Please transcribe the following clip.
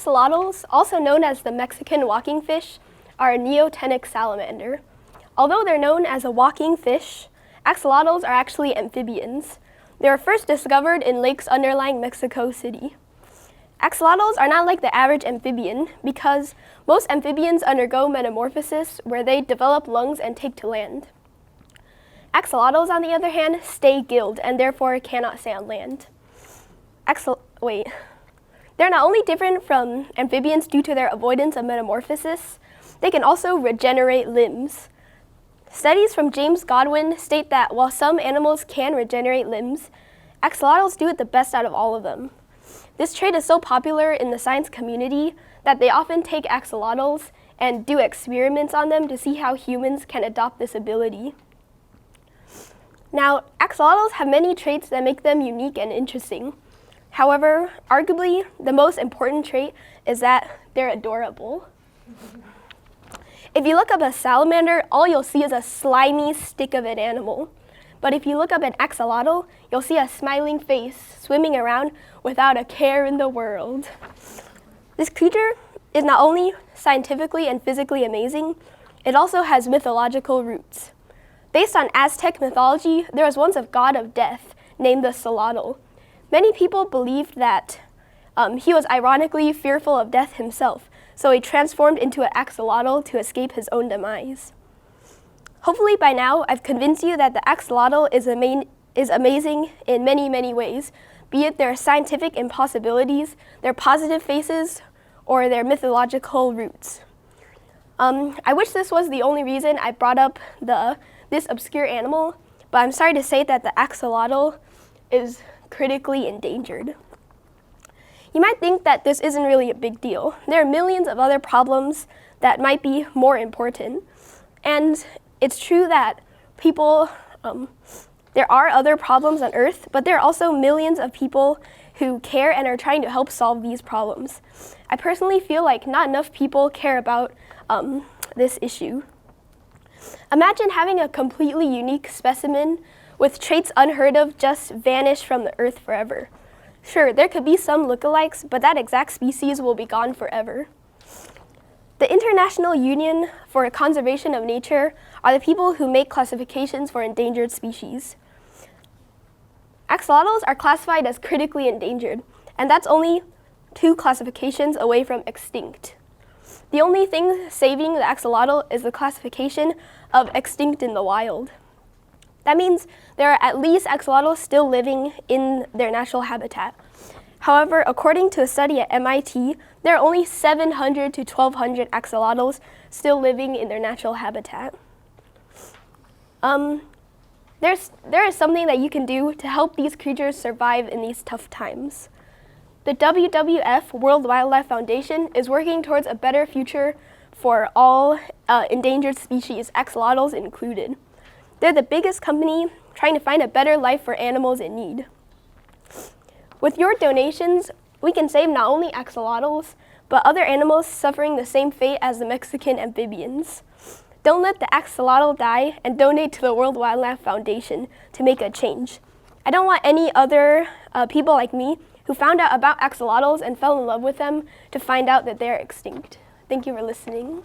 Axolotls, also known as the Mexican walking fish, are a neotenic salamander. Although they're known as a walking fish, axolotls are actually amphibians. They were first discovered in lakes underlying Mexico City. Axolotls are not like the average amphibian because most amphibians undergo metamorphosis where they develop lungs and take to land. Axolotls, on the other hand, stay gilled and therefore cannot stay on land. They're not only different from amphibians due to their avoidance of metamorphosis, they can also regenerate limbs. Studies from James Godwin state that while some animals can regenerate limbs, axolotls do it the best out of all of them. This trait is so popular in the science community that they often take axolotls and do experiments on them to see how humans can adopt this ability. Now, axolotls have many traits that make them unique and interesting. However, arguably, the most important trait is that they're adorable. If you look up a salamander, all you'll see is a slimy stick of an animal. But if you look up an axolotl, you'll see a smiling face swimming around without a care in the world. This creature is not only scientifically and physically amazing, it also has mythological roots. Based on Aztec mythology, there was once a god of death named the Axolotl. Many people believed that he was ironically fearful of death himself, so he transformed into an axolotl to escape his own demise. Hopefully by now, I've convinced you that the axolotl is amazing in many, many ways, be it their scientific impossibilities, their positive faces, or their mythological roots. I wish this was the only reason I brought up this obscure animal, but I'm sorry to say that the axolotl is critically endangered. You might think that this isn't really a big deal. There are millions of other problems that might be more important. And it's true that there are other problems on Earth, but there are also millions of people who care and are trying to help solve these problems. I personally feel like not enough people care about this issue. Imagine having a completely unique specimen with traits unheard of just vanish from the Earth forever. Sure, there could be some lookalikes, but that exact species will be gone forever. The International Union for Conservation of Nature are the people who make classifications for endangered species. Axolotls are classified as critically endangered, and that's only 2 classifications away from extinct. The only thing saving the axolotl is the classification of extinct in the wild. That means there are at least axolotls still living in their natural habitat. However, according to a study at MIT, there are only 700 to 1,200 axolotls still living in their natural habitat. There is something that you can do to help these creatures survive in these tough times. The WWF, World Wildlife Foundation, is working towards a better future for all endangered species, axolotls included. They're the biggest company trying to find a better life for animals in need. With your donations, we can save not only axolotls, but other animals suffering the same fate as the Mexican amphibians. Don't let the axolotl die and donate to the World Wildlife Foundation to make a change. I don't want any other people like me who found out about axolotls and fell in love with them to find out that they're extinct. Thank you for listening.